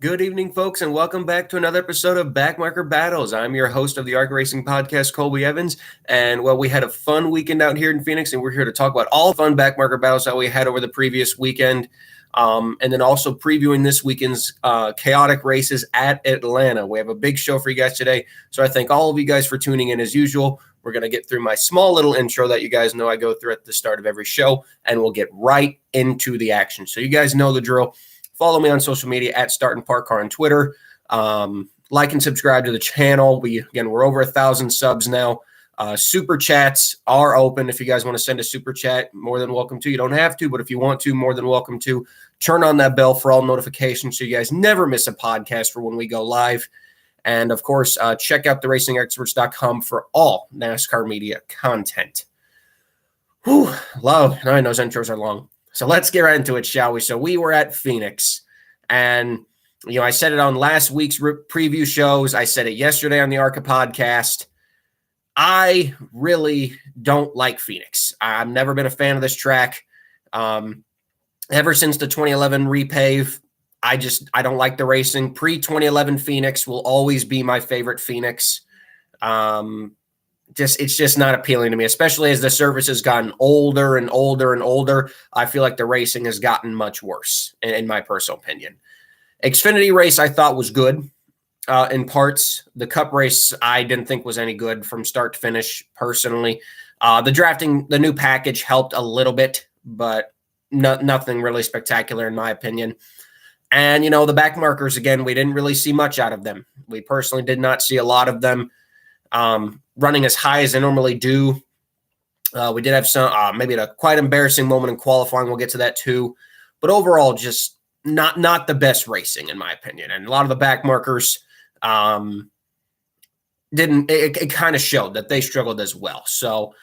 Good evening, folks, and welcome back to another episode of Backmarker Battles. I'm your host of the ARC Racing Podcast, Colby Evans, and we had a fun weekend out here in Phoenix, and we're here to talk about all the fun Backmarker Battles that we had over the previous weekend, and then also previewing this weekend's chaotic races at Atlanta. We have a big show for you guys today, so I thank all of you guys for tuning in as usual. We're going to get through my small little intro that you guys know I go through at the start of every show, and we'll get right into the action. So you guys know the drill. Follow me on social media at Start and Park Car on Twitter. Like and subscribe to the channel. We're over 1,000 subs now. Super chats are open. If you guys want to send a super chat, more than welcome to. You don't have to, but if you want to, more than welcome to. Turn on that bell for all notifications so you guys never miss a podcast for when we go live. And of course, check out theracingexperts.com for all NASCAR media content. Whew, love. I know those intros are long. So let's get right into it, shall we? So we were at Phoenix, and, I said it on last week's preview shows. I said it yesterday on the ARCA podcast. I really don't like Phoenix. I've never been a fan of this track. Ever since the 2011 repave, I don't like the racing. Pre-2011 Phoenix will always be my favorite Phoenix. It's just not appealing to me, especially as the surface has gotten older and older and older. I feel like the racing has gotten much worse, in my personal opinion. Xfinity race I thought was good in parts. The Cup race I didn't think was any good from start to finish, personally. The new package helped a little bit, but nothing really spectacular in my opinion. And, the back markers, again, we didn't really see much out of them. We personally did not see a lot of them. Running as high as they normally do. We did have some, maybe a quite embarrassing moment in qualifying. We'll get to that too. But overall, just not the best racing, in my opinion. And a lot of the back markers it kind of showed that they struggled as well. So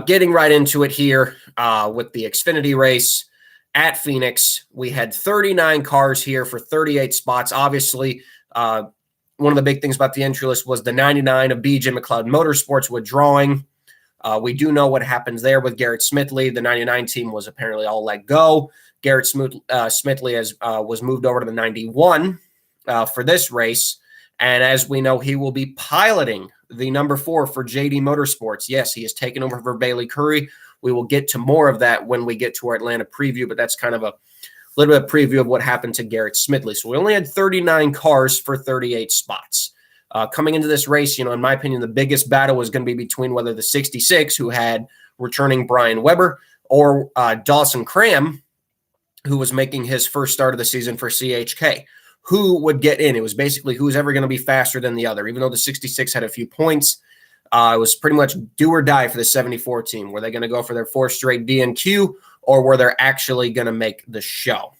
getting right into it here with the Xfinity race at Phoenix, we had 39 cars here for 38 spots. Obviously, one of the big things about the entry list was the 99 of BJ McLeod Motorsports withdrawing. We do know what happens there with Garrett Smithley. The 99 team was apparently all let go. Garrett Smithley was moved over to the 91 for this race. And as we know, he will be piloting the number 4 for JD Motorsports. Yes, he has taken over for Bailey Currey. We will get to more of that when we get to our Atlanta preview, but that's kind of a little bit of preview of what happened to Garrett Smithley. So we only had 39 cars for 38 spots. Coming into this race, in my opinion, the biggest battle was going to be between whether the 66, who had returning Brian Weber, or Dawson Cram, who was making his first start of the season for CHK. Who would get in? It was basically who's ever going to be faster than the other. Even though the 66 had a few points, it was pretty much do or die for the 74 team. Were they going to go for their 4th straight DNQ, or were they actually going to make the show?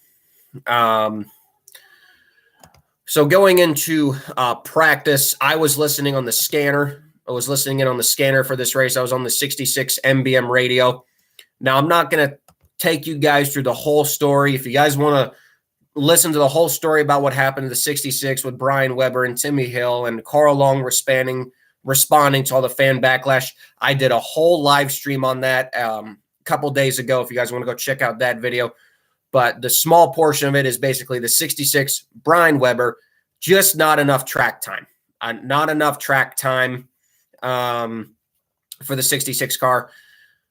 So going into practice, I was listening on the scanner. I was listening in on the scanner for this race. I was on the 66 MBM radio. Now, I'm not going to take you guys through the whole story. If you guys want to listen to the whole story about what happened to the 66 with Brian Weber and Timmy Hill and Carl Long responding to all the fan backlash, I did a whole live stream on that couple days ago, if you guys want to go check out that video. But the small portion of it is basically the 66 Brian Weber, just not enough track time. Not enough track time for the 66 car.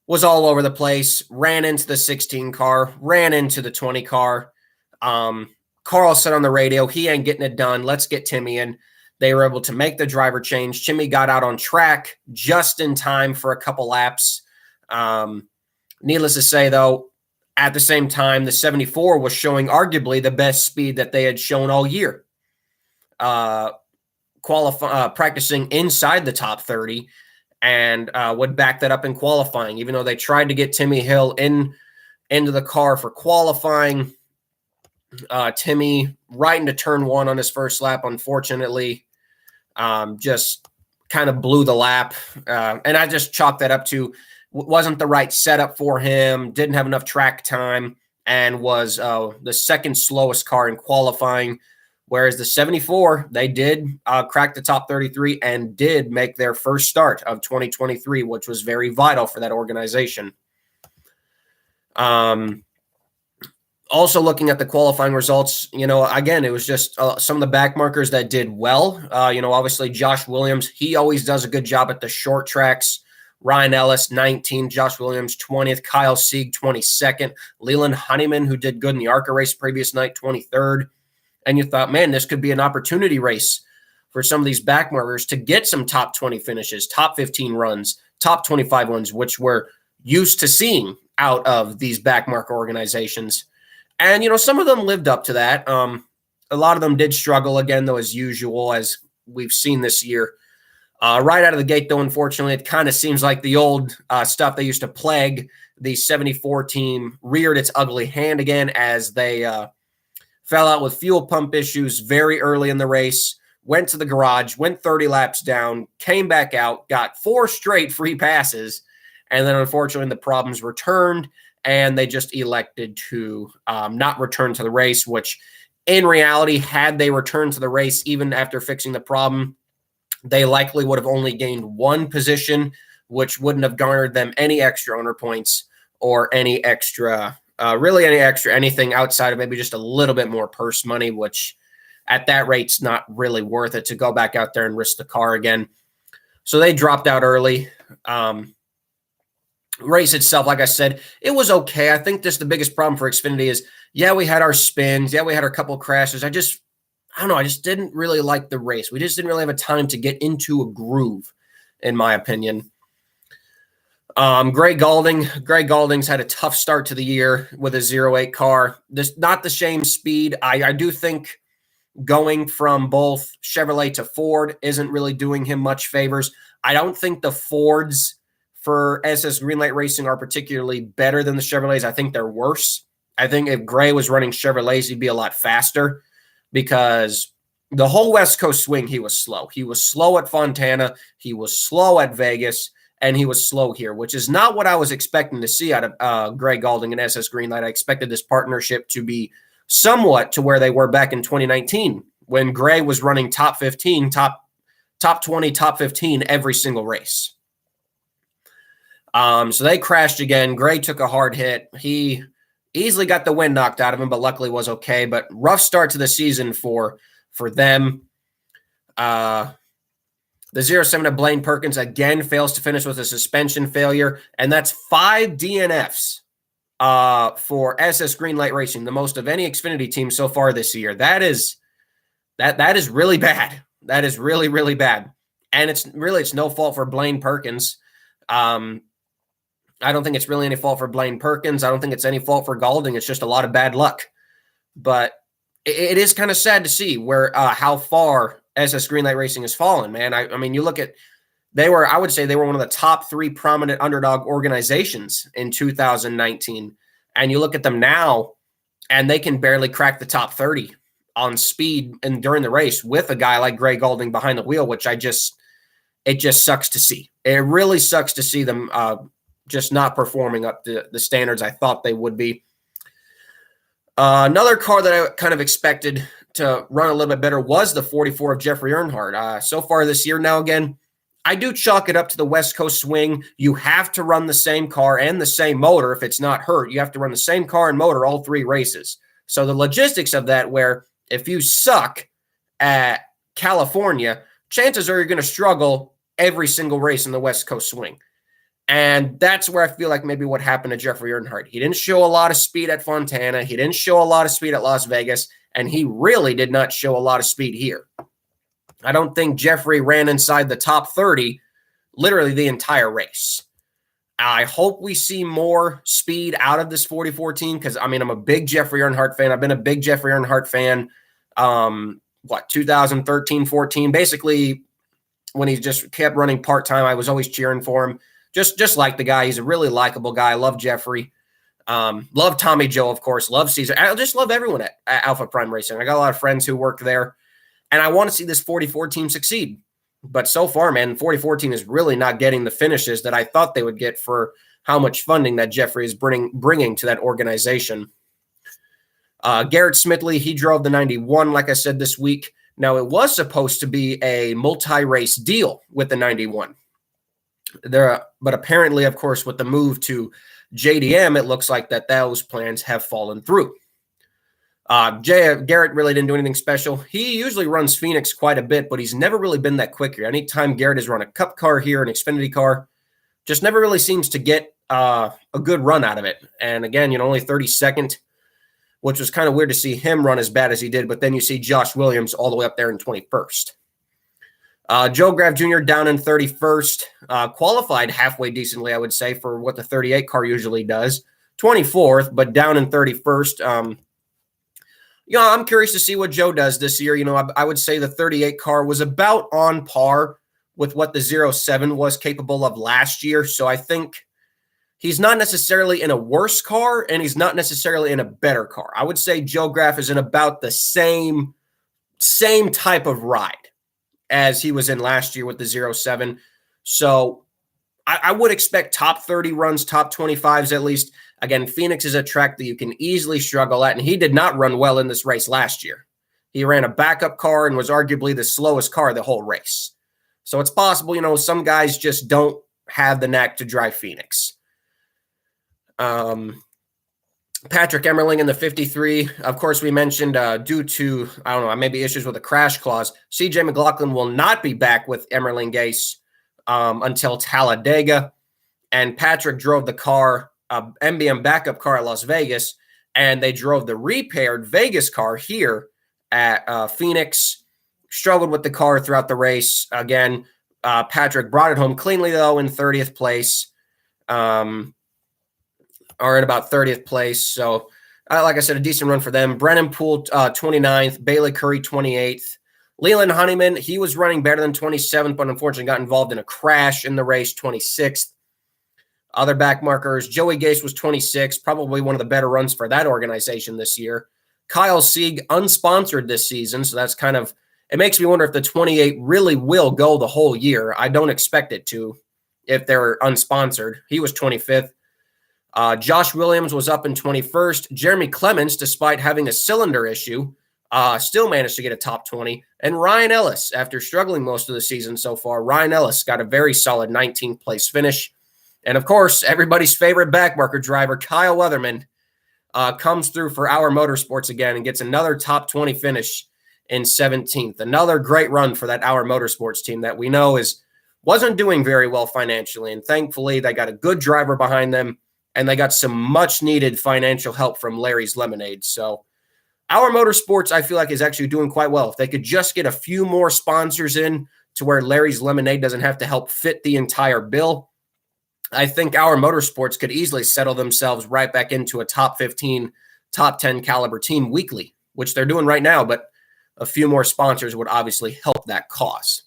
Was all over the place, ran into the 16 car, ran into the 20 car. Carl said on the radio, he ain't getting it done. Let's get Timmy in. They were able to make the driver change. Timmy got out on track just in time for a couple laps. Needless to say, though, at the same time, the 74 was showing arguably the best speed that they had shown all year. Practicing inside the top 30 and would back that up in qualifying, even though they tried to get Timmy Hill into the car for qualifying. Timmy right into turn 1 on his first lap, unfortunately, just kind of blew the lap. And I just chalked that up to wasn't the right setup for him, didn't have enough track time, and was the second slowest car in qualifying. Whereas the 74, they did crack the top 33 and did make their first start of 2023, which was very vital for that organization. Also looking at the qualifying results, again, it was just some of the back markers that did well. Obviously Josh Williams, he always does a good job at the short tracks. Ryan Ellis, 19th, Josh Williams, 20th, Kyle Sieg, 22nd, Leland Honeyman, who did good in the ARCA race previous night, 23rd. And you thought, man, this could be an opportunity race for some of these back markers to get some top 20 finishes, top 15 runs, top 25 ones, which we're used to seeing out of these back marker organizations. And, some of them lived up to that. A lot of them did struggle again, though, as usual, as we've seen this year. Right out of the gate, though, unfortunately, it kind of seems like the old stuff they used to plague the 74 team reared its ugly hand again as they fell out with fuel pump issues very early in the race, went to the garage, went 30 laps down, came back out, got 4 straight free passes, and then unfortunately the problems returned, and they just elected to not return to the race, which in reality, had they returned to the race even after fixing the problem, they likely would have only gained 1 position, which wouldn't have garnered them any extra owner points or any extra, anything outside of maybe just a little bit more purse money, which at that rate's not really worth it to go back out there and risk the car again. So they dropped out early. Race itself, like I said, it was okay. I think the biggest problem for Xfinity is, we had our spins. We had our couple of crashes. I don't know. I just didn't really like the race. We just didn't really have a time to get into a groove, in my opinion. Greg Galding's had a tough start to the year with a 08 car. Not the same speed. I do think going from both Chevrolet to Ford isn't really doing him much favors. I don't think the Fords for SS Greenlight Racing are particularly better than the Chevrolets. I think they're worse. I think if Gray was running Chevrolets, he'd be a lot faster, because the whole West Coast swing, he was slow. He was slow at Fontana. He was slow at Vegas. And he was slow here, which is not what I was expecting to see out of Greg Galding and SS Greenlight. I expected this partnership to be somewhat to where they were back in 2019 when Gray was running top 15, top 20, top 15 every single race. So they crashed again. Gray took a hard hit. He easily got the wind knocked out of him, but luckily was okay. But rough start to the season for them. The 07 of Blaine Perkins again fails to finish with a suspension failure, and that's 5 DNFs for SS Greenlight Racing, the most of any Xfinity team so far this year. That is really bad. That is really, really bad. And it's no fault for Blaine Perkins. I don't think it's really any fault for Blaine Perkins. I don't think it's any fault for Galding. It's just a lot of bad luck. But it is kind of sad to see where how far SS Greenlight Racing has fallen, man. I mean, you look at, I would say they were one of the top 3 prominent underdog organizations in 2019. And you look at them now, and they can barely crack the top 30 on speed and during the race with a guy like Greg Galding behind the wheel, which it just sucks to see. It really sucks to see them just not performing up to the standards I thought they would be. Another car that I kind of expected to run a little bit better was the 44 of Jeffrey Earnhardt. So far this year now, again, I do chalk it up to the West Coast swing. You have to run the same car and the same motor if it's not hurt. You have to run the same car and motor all 3 races. So the logistics of that, where if you suck at California, chances are you're going to struggle every single race in the West Coast swing. And that's where I feel like maybe what happened to Jeffrey Earnhardt. He didn't show a lot of speed at Fontana. He didn't show a lot of speed at Las Vegas. And he really did not show a lot of speed here. I don't think Jeffrey ran inside the top 30 literally the entire race. I hope we see more speed out of this 44 team because, I mean, I'm a big Jeffrey Earnhardt fan. I've been a big Jeffrey Earnhardt fan, 2013, 14. Basically, when he just kept running part-time, I was always cheering for him. Just like the guy. He's a really likable guy. I love Jeffrey. Love Tommy Joe, of course. Love Caesar. I just love everyone at Alpha Prime Racing. I got a lot of friends who work there, and I want to see this 44 team succeed. But so far, man, 44 team is really not getting the finishes that I thought they would get for how much funding that Jeffrey is bringing to that organization. Garrett Smithley, he drove the 91, like I said, this week. Now, it was supposed to be a multi-race deal with the 91. But apparently, of course, with the move to JDM, it looks like that those plans have fallen through. Jay Garrett really didn't do anything special. He usually runs Phoenix quite a bit, but he's never really been that quick here. Anytime Garrett has run a Cup car here, an Xfinity car, just never really seems to get a good run out of it. And again, only 32nd, which was kind of weird to see him run as bad as he did. But then you see Josh Williams all the way up there in 21st. Joe Graf Jr. down in 31st, qualified halfway decently, I would say, for what the 38 car usually does. 24th, but down in 31st. I'm curious to see what Joe does this year. I would say the 38 car was about on par with what the 07 was capable of last year. So I think he's not necessarily in a worse car, and he's not necessarily in a better car. I would say Joe Graf is in about the same type of ride as he was in last year with the 07. So I would expect top 30 runs, top 25s at least. Again, Phoenix is a track that you can easily struggle at, and he did not run well in this race last year. He ran a backup car and was arguably the slowest car the whole race. So it's possible, some guys just don't have the knack to drive Phoenix. Patrick Emmerling in the 53. Of course, we mentioned due to, maybe issues with a crash clause, CJ McLaughlin will not be back with Emmerling Gase until Talladega. And Patrick drove the car, MBM backup car at Las Vegas, and they drove the repaired Vegas car here at Phoenix. Struggled with the car throughout the race. Again, Patrick brought it home cleanly, though, in 30th place. Are in about 30th place. So, like I said, a decent run for them. Brennan Poole, 29th. Bailey Currey, 28th. Leland Honeyman, he was running better than 27th, but unfortunately got involved in a crash in the race, 26th. Other backmarkers, Joey Gase was 26th, probably one of the better runs for that organization this year. Kyle Sieg, unsponsored this season, so that's kind of, it makes me wonder if the 28 really will go the whole year. I don't expect it to if they're unsponsored. He was 25th. Josh Williams was up in 21st. Jeremy Clements, despite having a cylinder issue, still managed to get a top 20. And Ryan Ellis, after struggling most of the season so far, Ryan Ellis got a very solid 19th place finish. And, of course, everybody's favorite backmarker driver, Kyle Weatherman, comes through for Our Motorsports again and gets another top 20 finish in 17th. Another great run for that Our Motorsports team that we know wasn't doing very well financially. And thankfully, they got a good driver behind them, and they got some much-needed financial help from Larry's Lemonade. So Our Motorsports, I feel like, is actually doing quite well. If they could just get a few more sponsors in to where Larry's Lemonade doesn't have to help fit the entire bill, I think Our Motorsports could easily settle themselves right back into a top 15, top 10 caliber team weekly, which they're doing right now, but a few more sponsors would obviously help that cause.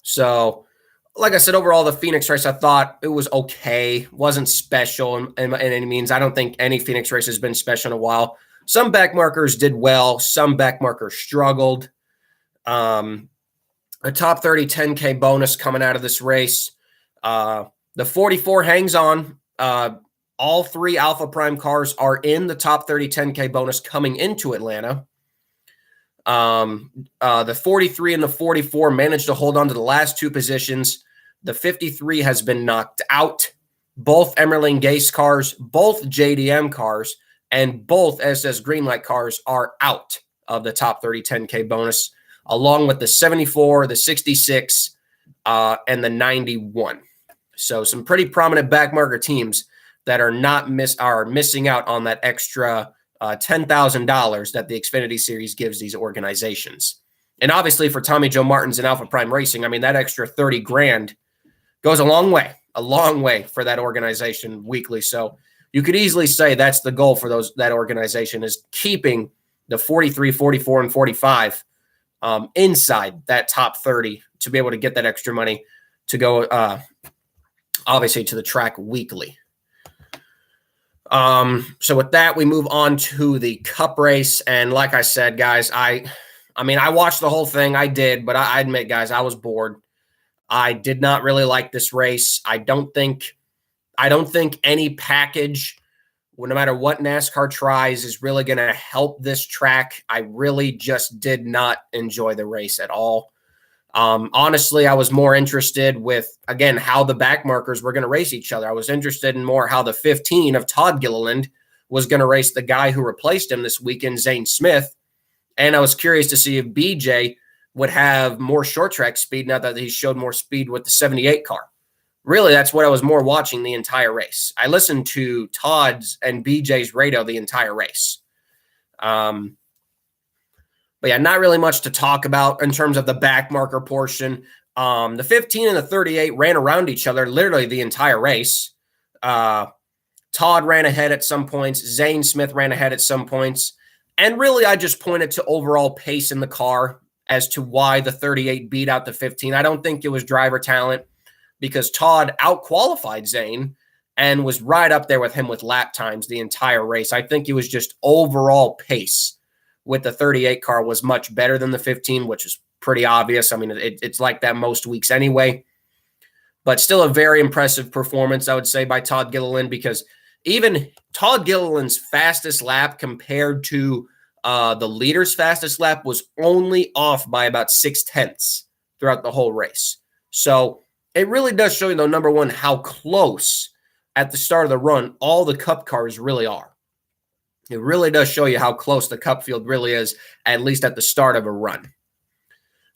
So, like I said, overall, the Phoenix race, I thought it was okay. Wasn't special in any means. I don't think any Phoenix race has been special in a while. Some backmarkers did well. Some backmarkers struggled. A top 30 10K bonus coming out of this race. The 44 hangs on. All three Alpha Prime cars are in the top 30 10K bonus coming into Atlanta. The 43 and the 44 managed to hold on to the last two positions. The 53 has been knocked out. Both Emmerling Gase cars, both JDM cars, and both SS Greenlight cars are out of the top 30 10K bonus, along with the 74, the 66, and the 91. So some pretty prominent backmarker teams that are missing out on that extra $10,000 that the Xfinity Series gives these organizations. And obviously for Tommy Joe Martins and Alpha Prime Racing, I mean, that extra 30 grand goes a long way for that organization weekly. So you could easily say that's the goal for that organization, is keeping the 43, 44, and 45 inside that top 30 to be able to get that extra money to go obviously to the track weekly. So with that, we move on to the Cup race. And like I said, guys, I watched the whole thing. I did, but I admit, guys, I was bored. I did not really like this race. I don't think any package, no matter what NASCAR tries, is really going to help this track. I really just did not enjoy the race at all. Honestly, I was more interested with, again, how the backmarkers were going to race each other. I was interested in more how the 15 of Todd Gilliland was going to race the guy who replaced him this weekend, Zane Smith. And I was curious to see if BJ would have more short track speed now that he showed more speed with the 78 car. Really, that's what I was more watching the entire race. I listened to Todd's and BJ's radio the entire race. But yeah, not really much to talk about in terms of the backmarker portion. The 15 and the 38 ran around each other literally the entire race. Todd ran ahead at some points. Zane Smith ran ahead at some points. And really, I just pointed to overall pace in the car as to why the 38 beat out the 15. I don't think it was driver talent, because Todd outqualified Zane and was right up there with him with lap times the entire race. I think it was just overall pace with the 38 car was much better than the 15, which is pretty obvious. I mean, it's like that most weeks anyway. But still a very impressive performance, I would say, by Todd Gilliland, because even Todd Gilliland's fastest lap compared to the leader's fastest lap was only off by about 0.6 throughout the whole race. So it really does show you, though, number one, how close at the start of the run all the Cup cars really are. It really does show you how close the Cup field really is, at least at the start of a run.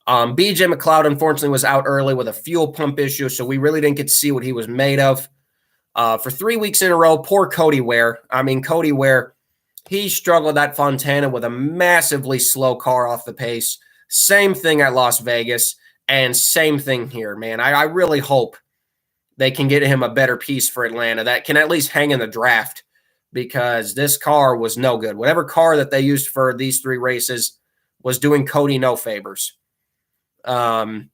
BJ McLeod, unfortunately, was out early with a fuel pump issue, so we really didn't get to see what he was made of. For 3 weeks in a row, poor Cody Ware. I mean, Cody Ware, he struggled at Fontana with a massively slow car off the pace. Same thing at Las Vegas, and same thing here, man. I really hope they can get him a better piece for Atlanta that can at least hang in the draft, because this car was no good. Whatever car that they used for these 3 races was doing Cody no favors. And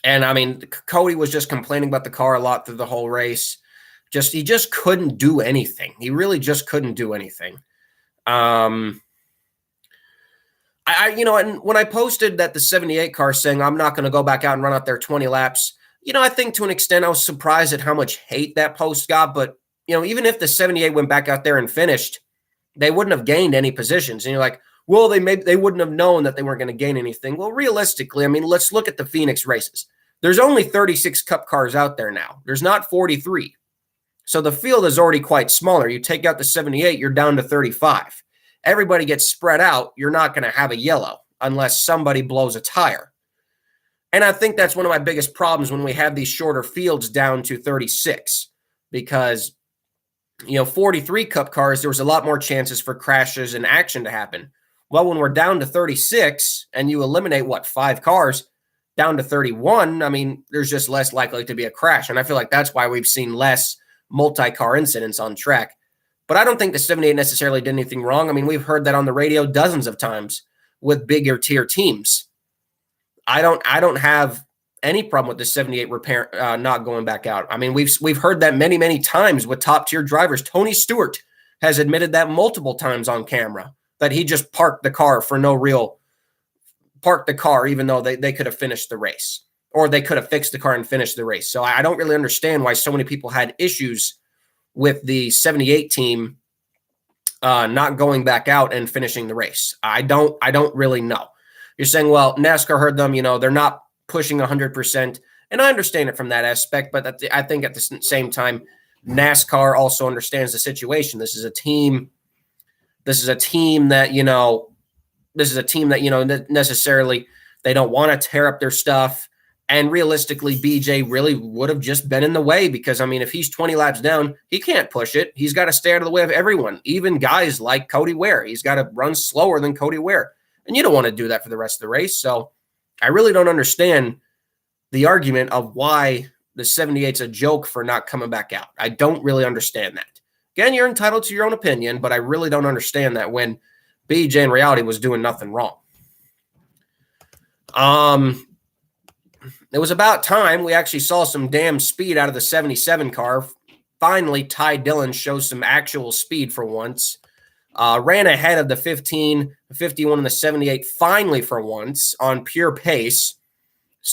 I mean, Cody was just complaining about the car a lot through the whole race. He just couldn't do anything. He really just couldn't do anything. And when I posted that the 78 car saying I'm not going to go back out and run out there 20 laps, I think to an extent I was surprised at how much hate that post got. But, even if the 78 went back out there and finished, they wouldn't have gained any positions. And you're like, well, they wouldn't have known that they weren't going to gain anything. Well, realistically, I mean, let's look at the Phoenix races. There's only 36 Cup cars out there now. There's not 43. So the field is already quite smaller. You take out the 78, you're down to 35. Everybody gets spread out. You're not going to have a yellow unless somebody blows a tire. And I think that's one of my biggest problems when we have these shorter fields down to 36, because 43 Cup cars, there was a lot more chances for crashes and action to happen. Well, when we're down to 36 and you eliminate, 5 cars down to 31, I mean, there's just less likely to be a crash. And I feel like that's why we've seen less multi-car incidents on track. But I don't think the 78 necessarily did anything wrong. I mean, we've heard that on the radio dozens of times with bigger tier teams. I don't have any problem with the 78 repair not going back out. I mean, we've heard that many, many times with top tier drivers. Tony Stewart has admitted that multiple times on camera, that he just parked the car even though they could have finished the race, or they could have fixed the car and finished the race. So I don't really understand why so many people had issues with the 78 team not going back out and finishing the race. I don't really know. You're saying, well, NASCAR heard them, they're not pushing 100%. And I understand it from that aspect, but I think at the same time, NASCAR also understands the situation. This is a team that, necessarily they don't want to tear up their stuff. And realistically, BJ really would have just been in the way, because, I mean, if he's 20 laps down, he can't push it. He's got to stay out of the way of everyone, even guys like Cody Ware. He's got to run slower than Cody Ware. And you don't want to do that for the rest of the race. So I really don't understand the argument of why the 78's a joke for not coming back out. I don't really understand that. Again, you're entitled to your own opinion, but I really don't understand that when BJ in reality was doing nothing wrong. It was about time we actually saw some damn speed out of the 77 car. Finally, Ty Dillon shows some actual speed for once. Ran ahead of the 15, the 51, and the 78 finally for once on pure pace.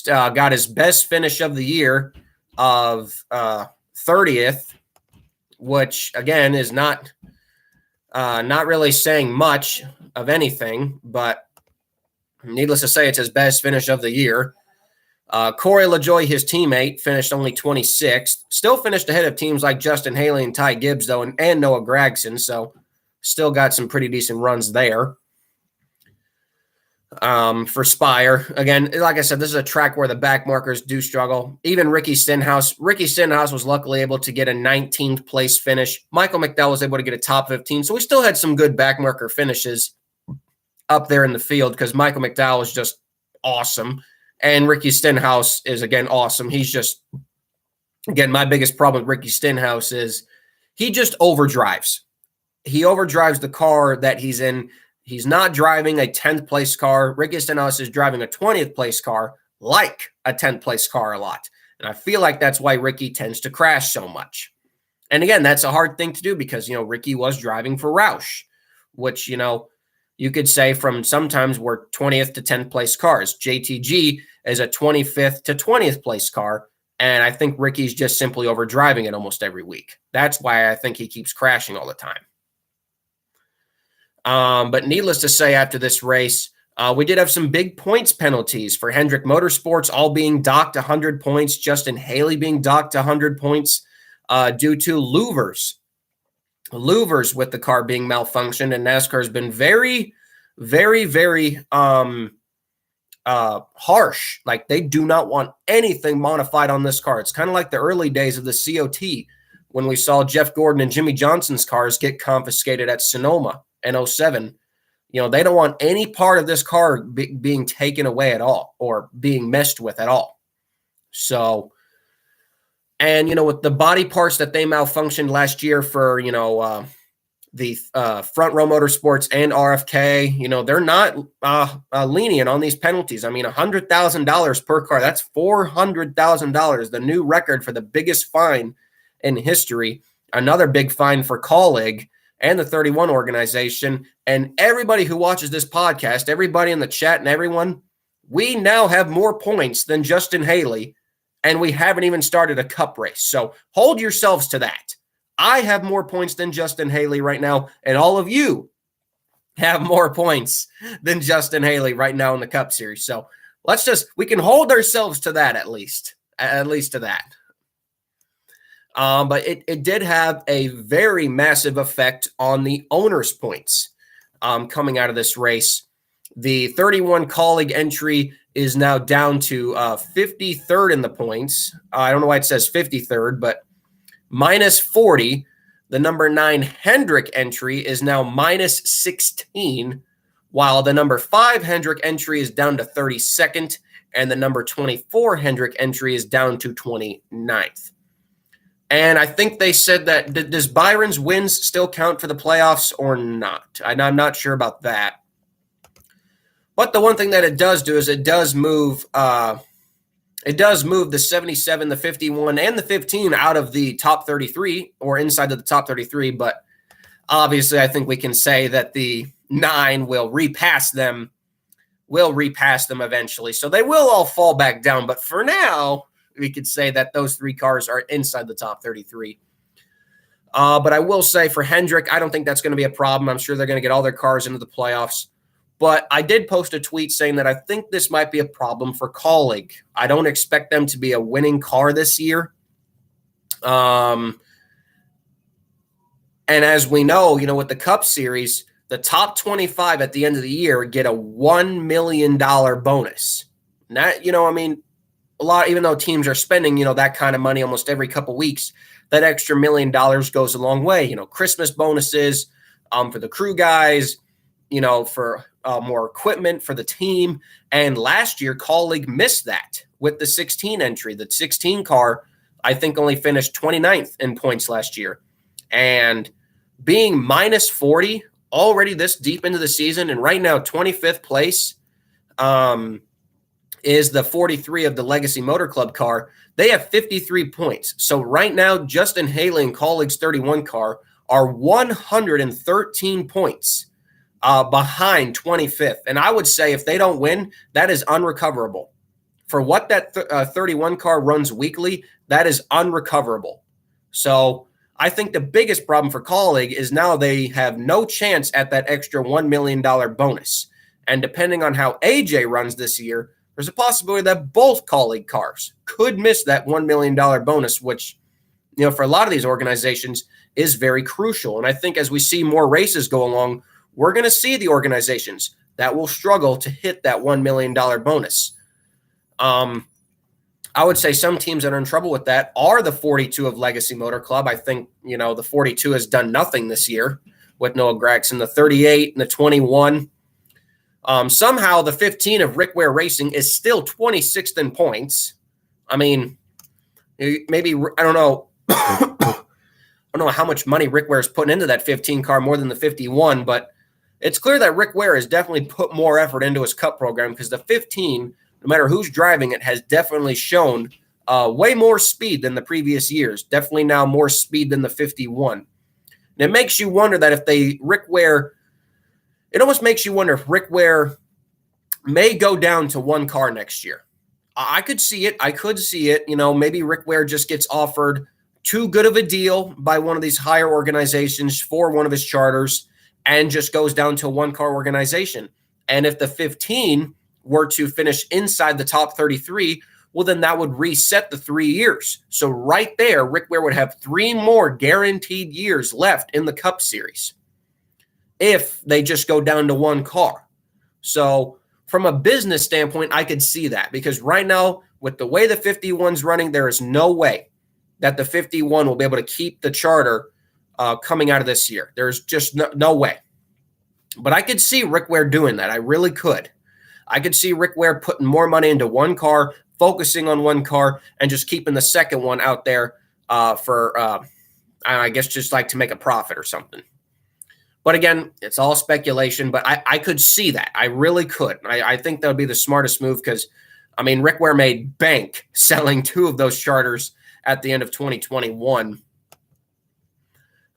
Got his best finish of the year of 30th, which, again, is not really saying much of anything, but needless to say, it's his best finish of the year. Corey LaJoie, his teammate, finished only 26th. Still finished ahead of teams like Justin Haley and Ty Gibbs, though, and Noah Gragson. So still got some pretty decent runs there. For Spire, again, like I said, this is a track where the back markers do struggle. Even Ricky Stenhouse was luckily able to get a 19th place finish. Michael McDowell was able to get a top 15. So we still had some good back marker finishes up there in the field because Michael McDowell is just awesome. And Ricky Stenhouse is, again, awesome. He's just, again, my biggest problem with Ricky Stenhouse is he just overdrives. He overdrives the car that he's in. He's not driving a 10th place car. Ricky Stenhouse is driving a 20th place car like a 10th place car a lot. And I feel like that's why Ricky tends to crash so much. And again, that's a hard thing to do because, Ricky was driving for Roush, which, you could say from sometimes we're 20th to 10th place cars. JTG is a 25th to 20th place car. And I think Ricky's just simply overdriving it almost every week. That's why I think he keeps crashing all the time. But needless to say, after this race, we did have some big points penalties for Hendrick Motorsports, all being docked 100 points. Justin Haley being docked 100 points due to louvers. Louvers with the car being malfunctioned, and NASCAR has been very, very, very harsh. Like, they do not want anything modified on this car. It's kind of like the early days of the COT when we saw Jeff Gordon and Jimmy Johnson's cars get confiscated at Sonoma in 2007. They don't want any part of this car being taken away at all or being messed with at all. So, and, with the body parts that they malfunctioned last year for, the Front Row Motorsports and RFK, they're not lenient on these penalties. I mean, $100,000 per car, that's $400,000, the new record for the biggest fine in history. Another big fine for Colleague and the 31 organization, and everybody who watches this podcast, everybody in the chat and everyone, we now have more points than Justin Haley, and we haven't even started a cup race. So hold yourselves to that. I have more points than Justin Haley right now, and all of you have more points than Justin Haley right now in the Cup Series. So we can hold ourselves to that at least to that. But it did have a very massive effect on the owner's points coming out of this race. The 31 Colleague entry is now down to 53rd in the points. I don't know why it says 53rd, but minus 40. The number 9 Hendrick entry is now minus 16, while the number 5 Hendrick entry is down to 32nd, and the number 24 Hendrick entry is down to 29th. And I think they said that, does Byron's wins still count for the playoffs or not? I'm not sure about that. But the one thing that it does do is it does move the 77, the 51, and the 15 out of the top 33 or inside of the top 33. But obviously, I think we can say that the 9 will repass them eventually. So they will all fall back down. But for now, we could say that those 3 cars are inside the top 33. But I will say for Hendrick, I don't think that's going to be a problem. I'm sure they're going to get all their cars into the playoffs. But I did post a tweet saying that I think this might be a problem for Colleague. I don't expect them to be a winning car this year. And as we know, with the Cup Series, the top 25 at the end of the year get a $1 million bonus. And that, a lot, even though teams are spending, that kind of money almost every couple weeks, that extra $1 million goes a long way. Christmas bonuses for the crew guys, for more equipment for the team. And last year, Colleague missed that with the 16 entry. The 16 car, I think, only finished 29th in points last year. And being minus 40 already this deep into the season, and right now 25th place, is the 43 of the Legacy Motor Club car. They have 53 points. So right now, Justin Haley and Colleague's 31 car are 113 points behind 25th. And I would say if they don't win, that is unrecoverable. For what that 31 car runs weekly, that is unrecoverable. So I think the biggest problem for Colleague is now they have no chance at that extra $1 million bonus. And depending on how AJ runs this year, there's a possibility that both colleague cars could miss that $1 million bonus, which, for a lot of these organizations is very crucial. And I think as we see more races go along, we're going to see the organizations that will struggle to hit that $1 million bonus. I would say some teams that are in trouble with that are the 42 of Legacy Motor Club. I think, the 42 has done nothing this year with Noah Gregson, the 38 and the 21. Somehow the 15 of Rick Ware Racing is still 26th in points. I mean, maybe, I don't know. I don't know how much money Rick Ware is putting into that 15 car more than the 51, but it's clear that Rick Ware has definitely put more effort into his Cup program, because the 15, no matter who's driving it, has definitely shown way more speed than the previous years. Definitely now more speed than the 51. And it makes you wonder that if it almost makes you wonder if Rick Ware may go down to one car next year. I could see it. Maybe Rick Ware just gets offered too good of a deal by one of these higher organizations for one of his charters and just goes down to a one-car organization. And if the 15 were to finish inside the top 33, well, then that would reset the 3 years. So right there, Rick Ware would have 3 more guaranteed years left in the Cup Series if they just go down to one car. So from a business standpoint, I could see that, because right now, with the way the 51's running, there is no way that the 51 will be able to keep the charter coming out of this year. There's just no way. But I could see Rick Ware doing that. I really could. I could see Rick Ware putting more money into one car, focusing on one car, and just keeping the second one out there for, I guess, just like to make a profit or something. But again, it's all speculation, but I could see that. I really could. I think that would be the smartest move, because, Rick Ware made bank selling 2 of those charters at the end of 2021.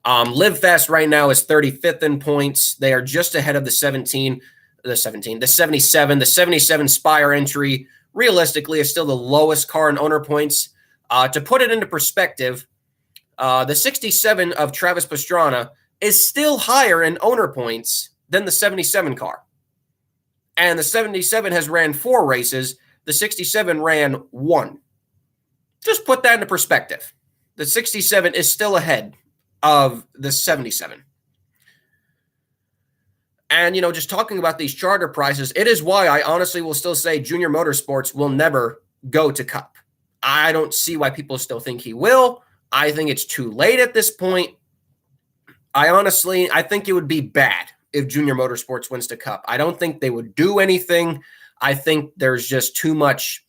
Livefast right now is 35th in points. They are just ahead of the 77. The 77 Spire entry realistically is still the lowest car in owner points. To put it into perspective, the 67 of Travis Pastrana is still higher in owner points than the 77 car. And the 77 has ran 4 races. The 67 ran 1. Just put that into perspective. The 67 is still ahead of the 77. And, just talking about these charter prices, it is why I honestly will still say Junior Motorsports will never go to Cup. I don't see why people still think he will. I think it's too late at this point. I think it would be bad if Junior Motorsports wins to Cup. I don't think they would do anything. I think there's just too much.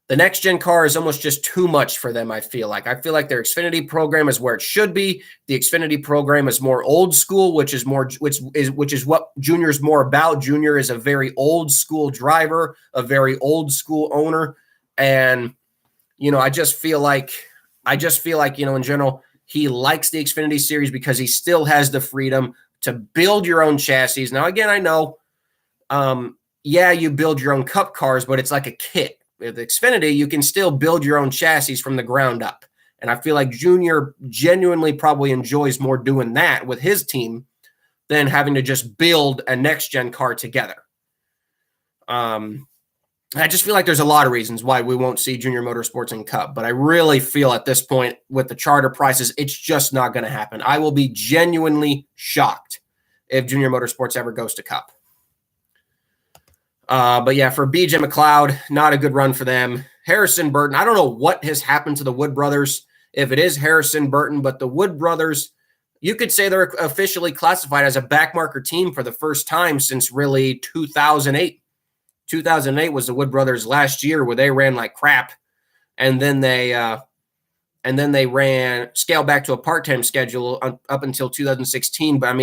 The next-gen car is almost just too much for them, I feel like. I feel like their Xfinity program is where it should be. The Xfinity program is more old school, which is what Junior's more about. Junior is a very old school driver, a very old school owner. And, I just feel like, in general, he likes the Xfinity series because he still has the freedom to build your own chassis. Now, again, I know, you build your own Cup cars, but it's like a kit. With Xfinity, you can still build your own chassis from the ground up. And I feel like Junior genuinely probably enjoys more doing that with his team than having to just build a next-gen car together. I just feel like there's a lot of reasons why we won't see Junior Motorsports in Cup, but I really feel at this point with the charter prices, it's just not going to happen. I will be genuinely shocked if Junior Motorsports ever goes to Cup. But yeah, for BJ McLeod, not a good run for them. Harrison Burton, I don't know what has happened to the Wood brothers, if it is Harrison Burton, but the Wood brothers, you could say they're officially classified as a backmarker team for the first time since really 2008. 2008 was the Wood brothers last year where they ran like crap. And then they scaled back to a part-time schedule up until 2016. But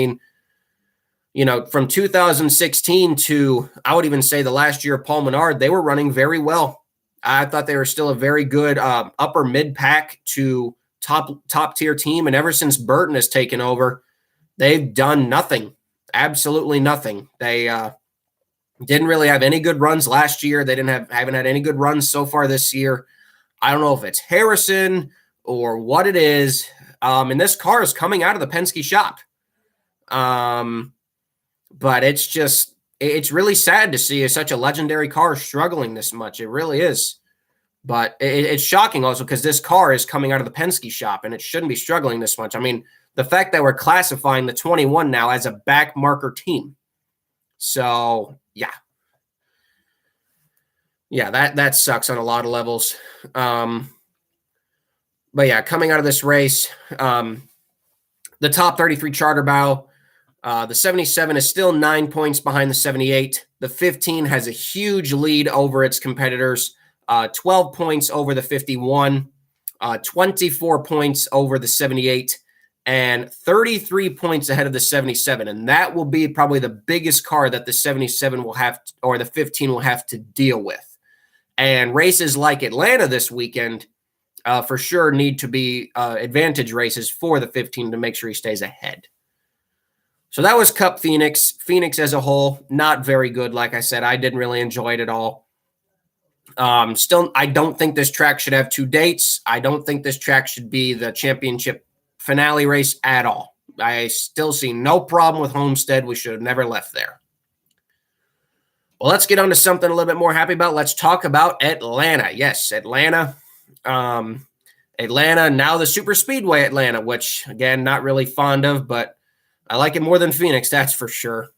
from 2016 to, I would even say the last year of Paul Menard, they were running very well. I thought they were still a very good upper mid-pack to top-tier team. And ever since Burton has taken over, they've done nothing, absolutely nothing. They didn't really have any good runs last year. They haven't had any good runs so far this year. I don't know if it's Harrison or what it is. And this car is coming out of the Penske shop. But it's it's really sad to see such a legendary car struggling this much. It really is. But it's shocking also because this car is coming out of the Penske shop and it shouldn't be struggling this much. I mean, the fact that we're classifying the 21 now as a backmarker team. So, yeah. Yeah, that sucks on a lot of levels. But yeah, coming out of this race, the top 33 charter bow, the 77 is still 9 points behind the 78. The 15 has a huge lead over its competitors. 12 points over the 51, 24 points over the 78, and 33 points ahead of the 77. And that will be probably the biggest car that the 77 will have, or the 15 will have to deal with. And races like Atlanta this weekend for sure need to be advantage races for the 15 to make sure he stays ahead. So that was Cup Phoenix. Phoenix as a whole, not very good. Like I said, I didn't really enjoy it at all. Still, I don't think this track should have 2 dates. I don't think this track should be the championship finale race at all. I still see no problem with Homestead. We should have never left there. Well, let's get on to something a little bit more happy about. Let's talk about Atlanta. Yes, Atlanta. Atlanta, now the Super Speedway Atlanta, which, again, not really fond of, but I like it more than Phoenix, that's for sure.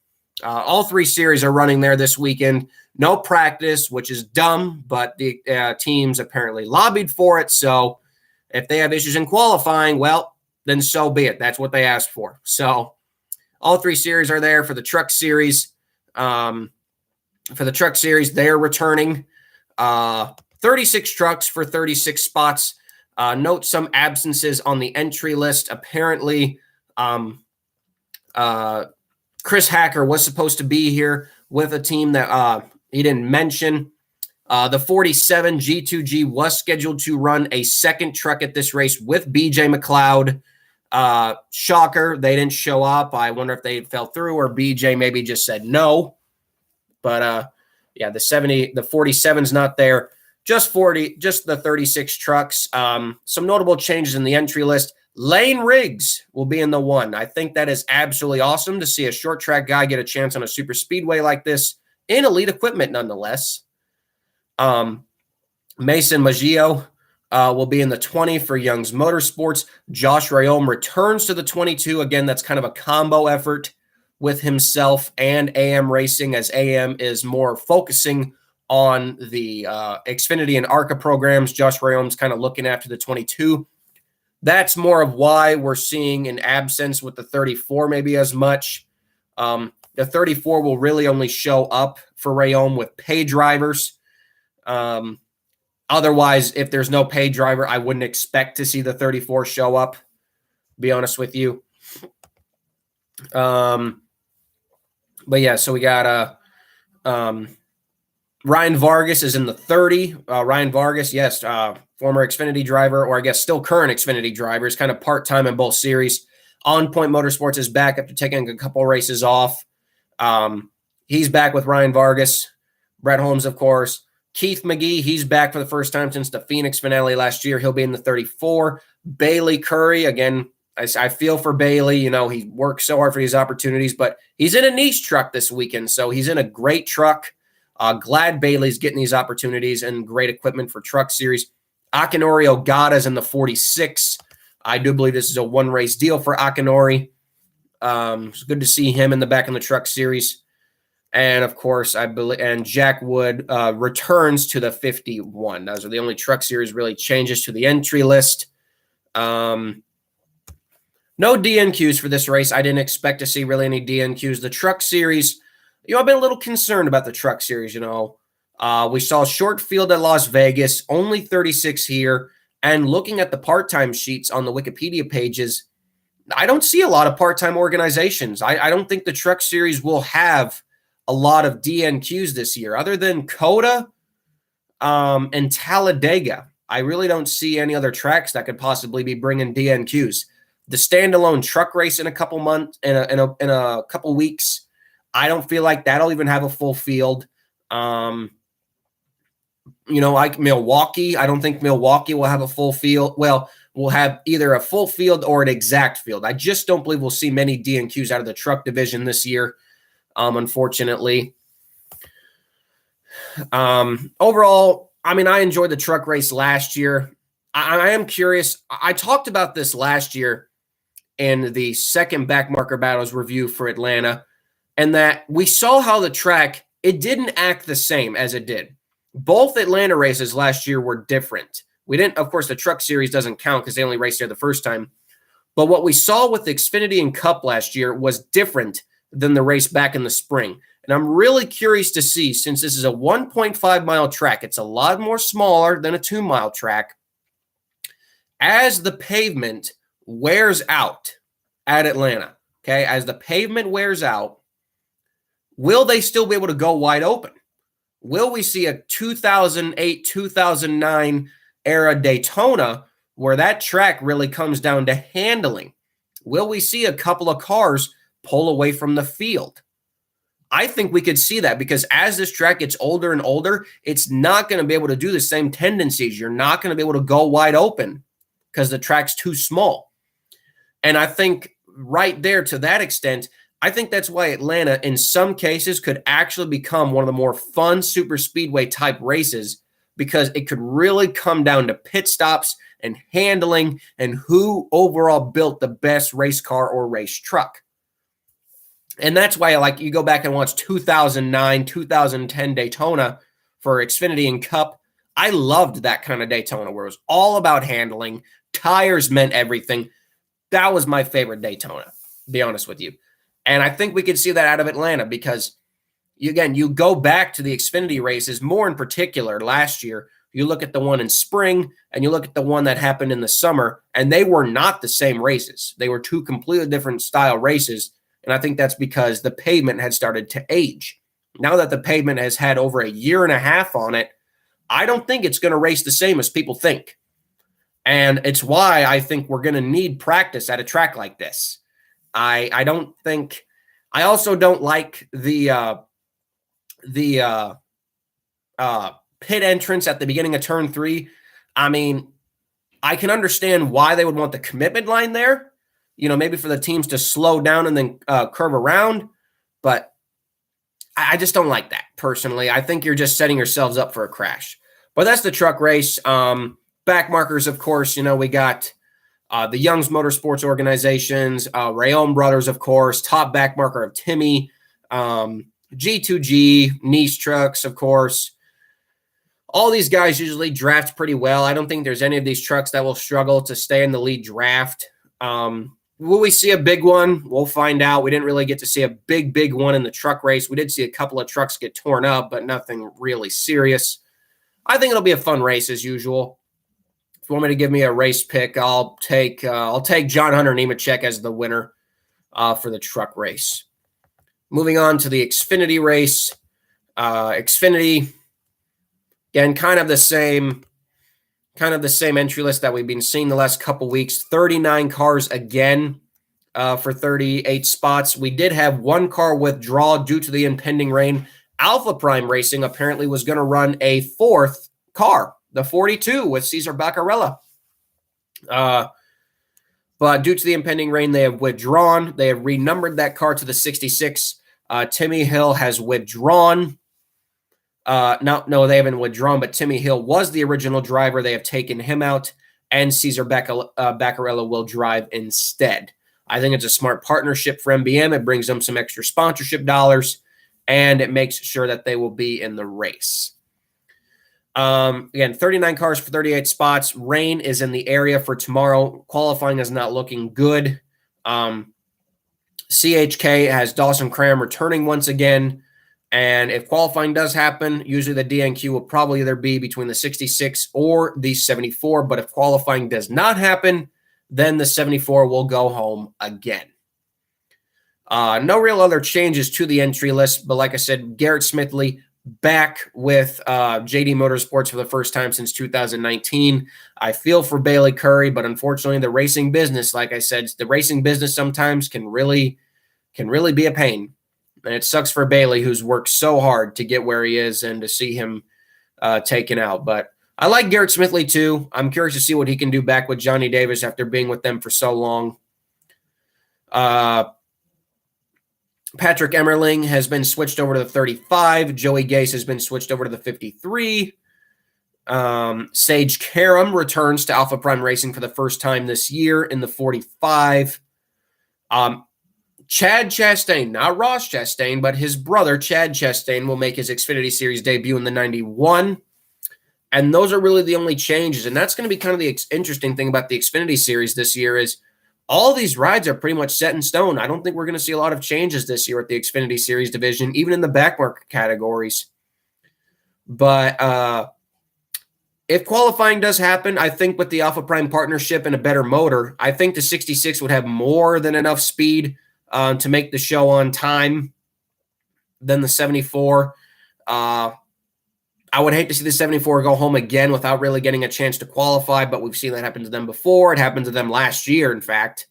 All 3 series are running there this weekend. No practice, which is dumb, but the teams apparently lobbied for it. So if they have issues in qualifying, well, then so be it. That's what they asked for. So all 3 series are there for the truck series. For the truck series, they're returning 36 trucks for 36 spots. Note some absences on the entry list. Apparently, Chris Hacker was supposed to be here with a team that he didn't mention. The 47 G2G was scheduled to run a second truck at this race with BJ McLeod. Shocker, they didn't show up. I wonder if they fell through or BJ maybe just said no. But yeah, the 47's not there. Just the 36 trucks. Some notable changes in the entry list. Lane Riggs will be in the 1. I think that is absolutely awesome to see a short track guy get a chance on a super speedway like this in elite equipment nonetheless. Mason Maggio will be in the 20 for Young's Motorsports. Josh Rayome returns to the 22. Again, that's kind of a combo effort with himself and AM Racing, as AM is more focusing on the Xfinity and ARCA programs. Josh Rayome's kind of looking after the 22. That's more of why we're seeing an absence with the 34 maybe as much. The 34 will really only show up for Rayome with pay drivers. Otherwise, if there's no pay driver, I wouldn't expect to see the 34 show up, be honest with you. But yeah, so we got Ryan Vargas is in the 30. Ryan Vargas, yes, former Xfinity driver, or I guess still current Xfinity driver, is kind of part-time in both series. On Point Motorsports is back after taking a couple races off. He's back with Ryan Vargas. Brett Holmes, of course. Keith McGee, he's back for the first time since the Phoenix finale last year. He'll be in the 34. Bailey Currey, again, I feel for Bailey. You know, he works so hard for these opportunities, but he's in a niche truck this weekend, so he's in a great truck. Glad Bailey's getting these opportunities and great equipment for truck series. Akinori Ogata's in the 46. I do believe this is a one-race deal for Akinori. It's good to see him in the back in the truck series. And, of course, I believe, and Jack Wood returns to the 51. Those are the only truck series really changes to the entry list. No DNQs for this race. I didn't expect to see really any DNQs. The truck series, I've been a little concerned about the truck series, We saw a short field at Las Vegas, only 36 here. And looking at the part-time sheets on the Wikipedia pages, I don't see a lot of part-time organizations. I don't think the truck series will have a lot of DNQs this year, other than COTA and Talladega. I really don't see any other tracks that could possibly be bringing DNQs. The standalone truck race in a couple months, in a couple weeks, I don't feel like that'll even have a full field. Like Milwaukee, I don't think Milwaukee will have a full field. Well, we'll have either a full field or an exact field. I just don't believe we'll see many DNQs out of the truck division this year. unfortunately. Overall, I mean, I enjoyed the truck race last year. I am curious. I talked about this last year in the second Backmarker Battles review for Atlanta, and that we saw how the track, it didn't act the same as it did. Both Atlanta races last year were different. We didn't, of course, the truck series doesn't count because they only raced there the first time. But what we saw with the Xfinity and Cup last year was different than the race back in the spring. And I'm really curious to see, since this is a 1.5-mile track, it's a lot more smaller than a 2-mile track. As the pavement wears out at Atlanta, okay, as the pavement wears out, will they still be able to go wide open? Will we see a 2008, 2009 era Daytona where that track really comes down to handling? Will we see a couple of cars pull away from the field? I think we could see that, because as this track gets older and older, it's not going to be able to do the same tendencies. You're not going to be able to go wide open because the track's too small. And I think right there, to that extent, I think that's why Atlanta, in some cases, could actually become one of the more fun super speedway type races, because it could really come down to pit stops and handling and who overall built the best race car or race truck. And that's why, like, you go back and watch 2009, 2010 Daytona for Xfinity and Cup. I loved that kind of Daytona where it was all about handling. Tires meant everything. That was my favorite Daytona, to be honest with you. And I think we could see that out of Atlanta, because, again, you go back to the Xfinity races, more in particular last year. You look at the one in spring and you look at the one that happened in the summer, and they were not the same races. They were two completely different style races. And I think that's because the pavement had started to age. Now that the pavement has had over a year and a half on it, I don't think it's going to race the same as people think. And it's why I think we're going to need practice at a track like this. I don't think – I also don't like the pit entrance at the beginning of turn 3. I mean, I can understand why they would want the commitment line there, maybe for the teams to slow down and then curve around. But I just don't like that, personally. I think you're just setting yourselves up for a crash. But that's the truck race. Backmarkers, of course, we got the Young's Motorsports organizations, Rayon Brothers, of course, top backmarker of Timmy, G2G, Nice Trucks, of course. All these guys usually draft pretty well. I don't think there's any of these trucks that will struggle to stay in the lead draft. Will we see a big one? We'll find out. We didn't really get to see a big one in the truck race. We did see a couple of trucks get torn up, but nothing really serious. I think it'll be a fun race as usual. If you want me to give me a race pick, I'll take John Hunter Nemechek as the winner for the truck race. Moving on to the Xfinity race. Xfinity, again, kind of the same entry list that we've been seeing the last couple weeks. 39 cars again for 38 spots. We did have one car withdraw due to the impending rain. Alpha Prime Racing apparently was going to run a fourth car, the 42, with Cesar Baccarella. But due to the impending rain, they have withdrawn. They have renumbered that car to the 66. Timmy Hill has withdrawn. No, they haven't withdrawn, but Timmy Hill was the original driver. They have taken him out, and Cesar Baccarella will drive instead. I think it's a smart partnership for MBM. It brings them some extra sponsorship dollars, and it makes sure that they will be in the race. Again, 39 cars for 38 spots. Rain is in the area for tomorrow. Qualifying is not looking good. CHK has Dawson Cram returning once again. And if qualifying does happen, usually the DNQ will probably either be between the 66 or the 74. But if qualifying does not happen, then the 74 will go home again. No real other changes to the entry list. But like I said, Garrett Smithley back with JD Motorsports for the first time since 2019. I feel for Bailey Currey, but unfortunately the racing business, like I said, the racing business sometimes can really be a pain. And it sucks for Bailey, who's worked so hard to get where he is and to see him taken out. But I like Garrett Smithley too. I'm curious to see what he can do back with Johnny Davis after being with them for so long. Patrick Emmerling has been switched over to the 35. Joey Gase has been switched over to the 53. Sage Karam returns to Alpha Prime Racing for the first time this year in the 45. Chad Chastain, not Ross Chastain, but his brother Chad Chastain will make his Xfinity Series debut in the 91. And those are really the only changes. And that's going to be kind of the interesting thing about the Xfinity Series this year is all these rides are pretty much set in stone. I don't think we're going to see a lot of changes this year at the Xfinity Series division, even in the backmarker categories. But if qualifying does happen, I think with the Alpha Prime partnership and a better motor, I think the 66 would have more than enough speed to make the show on time than the 74. I would hate to see the 74 go home again without really getting a chance to qualify, but we've seen that happen to them before. It happened to them last year, in fact.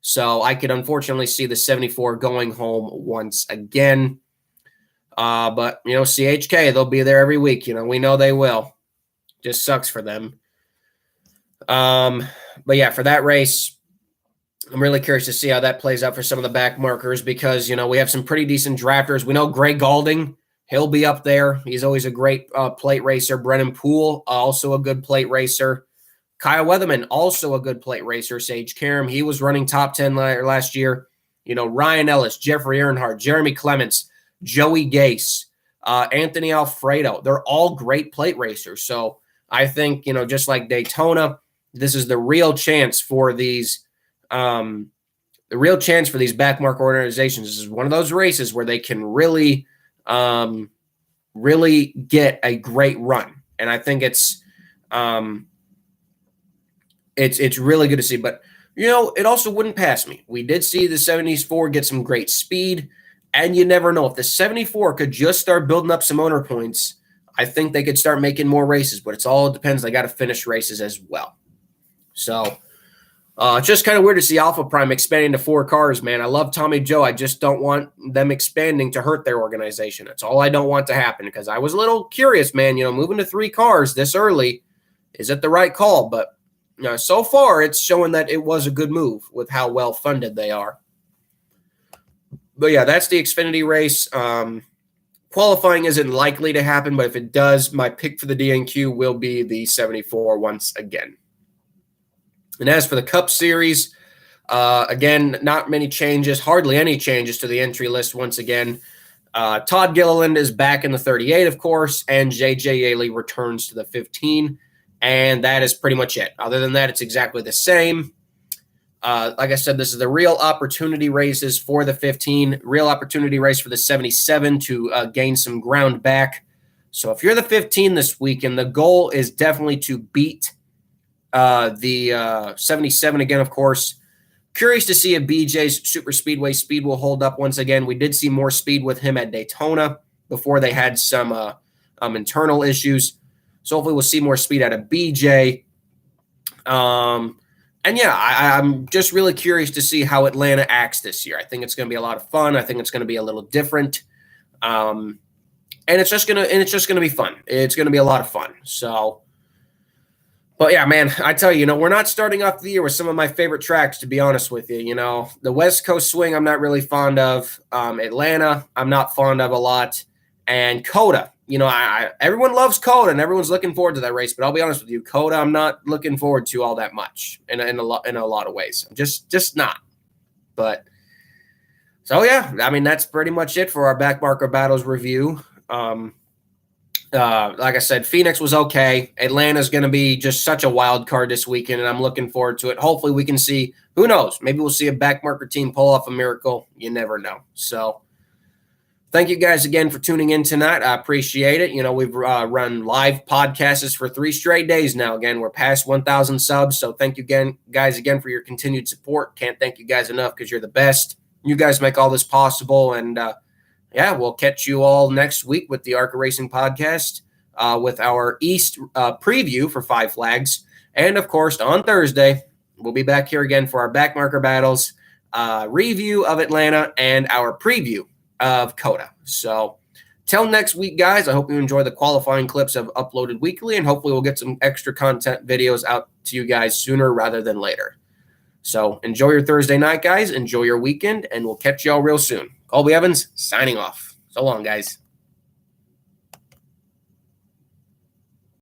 So I could unfortunately see the 74 going home once again. But, CHK, they'll be there every week. We know they will. Just sucks for them. But yeah, for that race, I'm really curious to see how that plays out for some of the back markers because, we have some pretty decent drafters. We know Greg Galding, he'll be up there. He's always a great plate racer. Brennan Poole, also a good plate racer. Kyle Weatherman, also a good plate racer. Sage Karam, he was running top 10 last year. Ryan Ellis, Jeffrey Earnhardt, Jeremy Clements, Joey Gase, Anthony Alfredo. They're all great plate racers. So I think, just like Daytona, this is the real chance for these backmarker organizations. This is one of those races where they can really get a great run. And I think it's really good to see. But, it also wouldn't pass me. We did see the 74 get some great speed. And you never know. If the 74 could just start building up some owner points, I think they could start making more races. But it all depends. They got to finish races as well. So it's just kind of weird to see Alpha Prime expanding to 4 cars, man. I love Tommy Joe. I just don't want them expanding to hurt their organization. That's all I don't want to happen because I was a little curious, man. Moving to 3 cars this early, is it the right call? But so far it's showing that it was a good move with how well funded they are. But yeah, that's the Xfinity race. Qualifying isn't likely to happen, but if it does, my pick for the DNQ will be the 74 once again. And as for the Cup Series, again, not many changes, hardly any changes to the entry list once again. Todd Gilliland is back in the 38, of course, and J.J. Yaley returns to the 15, and that is pretty much it. Other than that, it's exactly the same. Like I said, this is the real opportunity races for the 15, real opportunity race for the 77 to gain some ground back. So if you're the 15 this weekend, the goal is definitely to beat the 77 again, of course. Curious to see if BJ's Super Speedway speed will hold up once again. We did see more speed with him at Daytona before they had some internal issues. So hopefully we'll see more speed out of BJ. And yeah, I'm just really curious to see how Atlanta acts this year. I think it's going to be a lot of fun. I think it's going to be a little different. And it's just going to be fun. It's going to be a lot of fun. So, but yeah, man, I tell you, we're not starting off the year with some of my favorite tracks, to be honest with you. The West Coast swing, I'm not really fond of. Atlanta, I'm not fond of a lot. And COTA, everyone loves COTA and everyone's looking forward to that race. But I'll be honest with you, COTA, I'm not looking forward to all that much in a lot of ways. Just not. But so yeah, that's pretty much it for our Backmarker Battles review. Like I said, Phoenix was okay. Atlanta's going to be just such a wild card this weekend, and I'm looking forward to it. Hopefully we can see, who knows, maybe we'll see a backmarker team pull off a miracle. You never know. So thank you guys again for tuning in tonight. I appreciate it. We've run live podcasts for 3 straight days now. Again, we're past 1,000 subs. So thank you guys again for your continued support. Can't thank you guys enough because you're the best. You guys make all this possible. And yeah, we'll catch you all next week with the ARCA Racing Podcast with our East preview for 5 Flags. And of course, on Thursday, we'll be back here again for our Backmarker Battles review of Atlanta and our preview of COTA. So till next week, guys, I hope you enjoy the qualifying clips I've uploaded weekly, and hopefully we'll get some extra content videos out to you guys sooner rather than later. So enjoy your Thursday night, guys. Enjoy your weekend, and we'll catch y'all real soon. Colby Evans signing off. So long, guys.